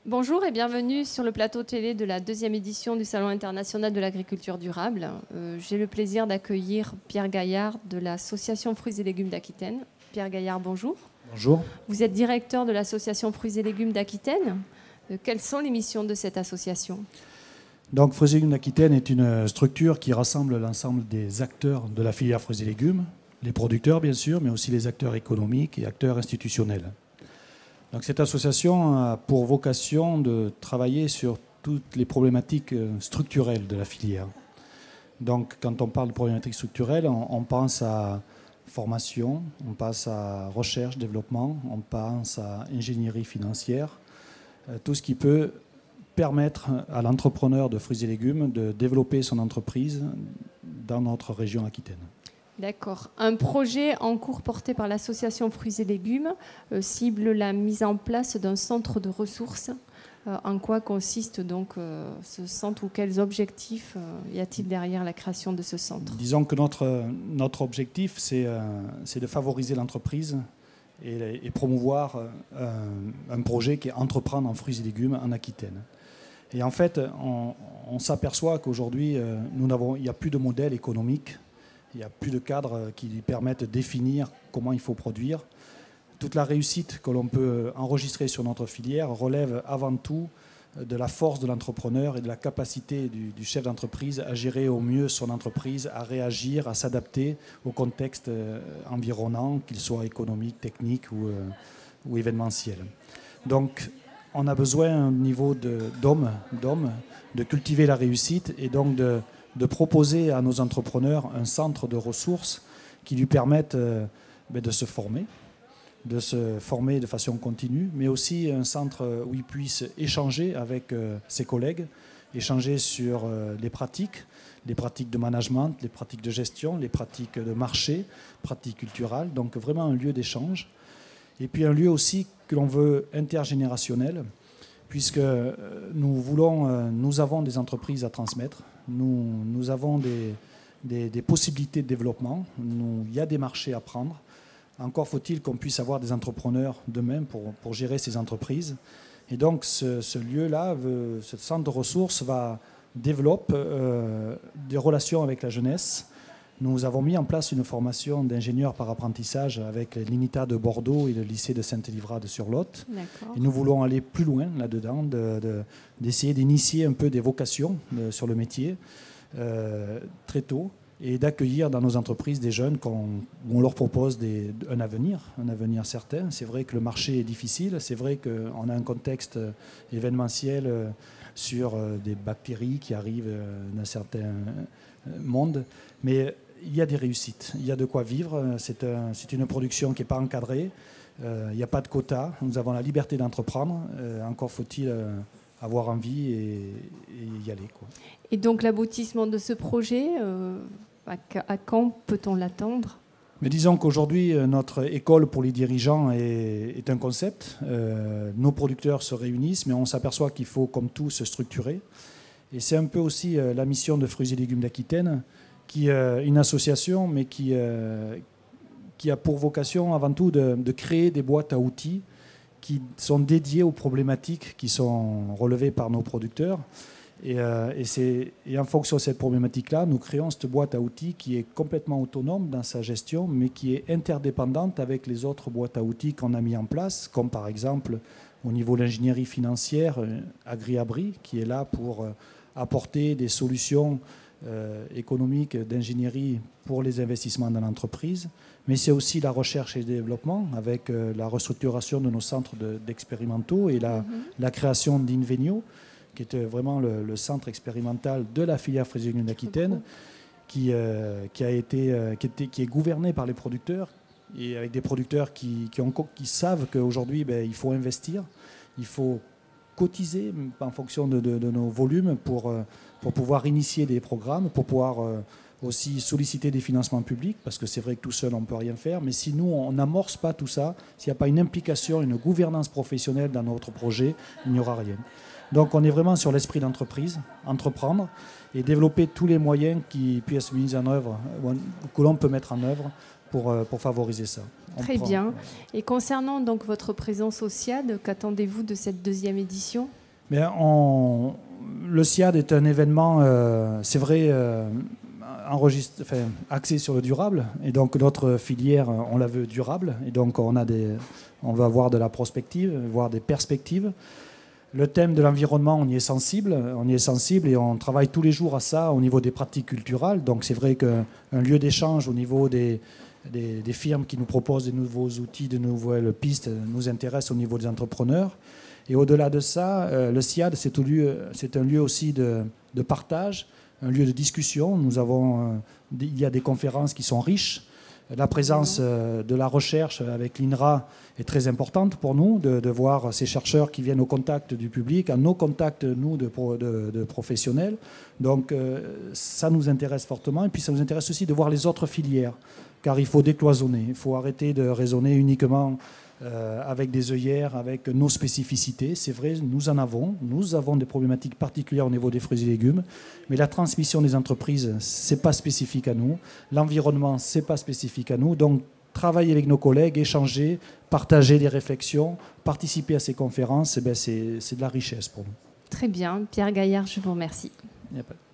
Bonjour et bienvenue sur le plateau télé de la deuxième édition du Salon international de l'agriculture durable. J'ai le plaisir d'accueillir Pierre Gaillard de l'association Fruits et légumes d'Aquitaine. Pierre Gaillard, bonjour. Bonjour. Vous êtes directeur de l'association Fruits et légumes d'Aquitaine. Quelles sont les missions de cette association ? Donc, Fruits et légumes d'Aquitaine est une structure qui rassemble l'ensemble des acteurs de la filière fruits et légumes, les producteurs bien sûr, mais aussi les acteurs économiques et acteurs institutionnels. Donc, cette association a pour vocation de travailler sur toutes les problématiques structurelles de la filière. Donc, quand on parle de problématiques structurelles, on pense à formation, on pense à recherche, développement, on pense à ingénierie financière, tout ce qui peut permettre à l'entrepreneur de fruits et légumes de développer son entreprise dans notre région Aquitaine. D'accord. Un projet en cours porté par l'association Fruits et légumes cible la mise en place d'un centre de ressources. En quoi consiste donc ce centre ou quels objectifs y a-t-il derrière la création de ce centre ? Disons que notre objectif, c'est de favoriser l'entreprise et promouvoir un projet qui est entreprendre en fruits et légumes en Aquitaine. Et en fait, on s'aperçoit qu'aujourd'hui, il n'y a plus de modèle économique, il n'y a plus de cadre qui permettent de définir comment il faut produire. Toute la réussite que l'on peut enregistrer sur notre filière relève avant tout de la force de l'entrepreneur et de la capacité du chef d'entreprise à gérer au mieux son entreprise, à réagir, à s'adapter au contexte environnant, qu'il soit économique, technique ou événementiel. Donc, on a besoin au niveau d'hommes, de cultiver la réussite et donc de proposer à nos entrepreneurs un centre de ressources qui lui permette de se former de façon continue, mais aussi un centre où il puisse échanger avec ses collègues, échanger sur les pratiques de management, les pratiques de gestion, les pratiques de marché, pratiques culturelles, donc vraiment un lieu d'échange. Et puis un lieu aussi que l'on veut intergénérationnel, puisque nous avons des entreprises à transmettre, nous avons des possibilités de développement, il y a des marchés à prendre. Encore faut-il qu'on puisse avoir des entrepreneurs demain pour gérer ces entreprises. Et donc ce lieu-là, ce centre de ressources développe des relations avec la jeunesse. Nous avons mis en place une formation d'ingénieurs par apprentissage avec l'INITA de Bordeaux et le lycée de Sainte-Livrade-sur-Lot. Et nous voulons aller plus loin là-dedans, d'essayer d'initier un peu des vocations sur le métier très tôt et d'accueillir dans nos entreprises des jeunes où on leur propose un avenir certain. C'est vrai que le marché est difficile, c'est vrai qu'on a un contexte événementiel sur des bactéries qui arrivent d'un certain monde, mais il y a des réussites, il y a de quoi vivre. C'est une production qui n'est pas encadrée, il n'y a pas de quotas, nous avons la liberté d'entreprendre, encore faut-il avoir envie et y aller, quoi. Et donc l'aboutissement de ce projet, à quand peut-on l'attendre ? Mais disons qu'aujourd'hui, notre école pour les dirigeants est un concept. Nos producteurs se réunissent, mais on s'aperçoit qu'il faut, comme tout, se structurer. Et c'est un peu aussi la mission de Fruits et légumes d'Aquitaine, qui est une association, mais qui a pour vocation avant tout de créer des boîtes à outils qui sont dédiées aux problématiques qui sont relevées par nos producteurs. Et en fonction de cette problématique-là, nous créons cette boîte à outils qui est complètement autonome dans sa gestion, mais qui est interdépendante avec les autres boîtes à outils qu'on a mis en place, comme par exemple au niveau de l'ingénierie financière, AgriAbri, qui est là pour apporter des solutions économiques d'ingénierie pour les investissements dans l'entreprise. Mais c'est aussi la recherche et le développement avec la restructuration de nos centres d'expérimentaux et la création d'Invenio, qui est vraiment le centre expérimental de la filière fruits et légumes d'Aquitaine, qui est gouverné par les producteurs, et avec des producteurs qui savent qu'aujourd'hui, il faut investir, il faut cotiser en fonction de nos volumes pour pouvoir initier des programmes, pour pouvoir aussi solliciter des financements publics, parce que c'est vrai que tout seul, on ne peut rien faire, mais si nous, on n'amorce pas tout ça, s'il n'y a pas une implication, une gouvernance professionnelle dans notre projet, il n'y aura rien. Donc on est vraiment sur l'esprit d'entreprise, entreprendre et développer tous les moyens qui puissent être mis en œuvre, que l'on peut mettre en œuvre pour favoriser ça. Très bien. Et concernant donc votre présence au SIAD, qu'attendez-vous de cette deuxième édition ? Mais le SIAD est un événement, c'est vrai, axé sur le durable. Et donc notre filière, on la veut durable. Et donc on va avoir de la prospective, voire des perspectives. Le thème de l'environnement, on y est sensible et on travaille tous les jours à ça au niveau des pratiques culturelles. Donc c'est vrai qu'un lieu d'échange au niveau des firmes qui nous proposent des nouveaux outils, de nouvelles pistes nous intéresse au niveau des entrepreneurs. Et au-delà de ça, le SIAD, c'est un lieu aussi de partage, un lieu de discussion. Il y a des conférences qui sont riches. La présence de la recherche avec l'INRA est très importante pour nous, de voir ces chercheurs qui viennent au contact du public, à nos contacts, nous, de professionnels. Donc ça nous intéresse fortement. Et puis ça nous intéresse aussi de voir les autres filières, car il faut décloisonner. Il faut arrêter de raisonner uniquement avec des œillères, avec nos spécificités. C'est vrai, nous en avons. Nous avons des problématiques particulières au niveau des fruits et légumes, mais la transmission des entreprises, ce n'est pas spécifique à nous. L'environnement, ce n'est pas spécifique à nous. Donc, travailler avec nos collègues, échanger, partager des réflexions, participer à ces conférences, c'est de la richesse pour nous. Très bien. Pierre Gaillard, je vous remercie. Il n'y a pas de...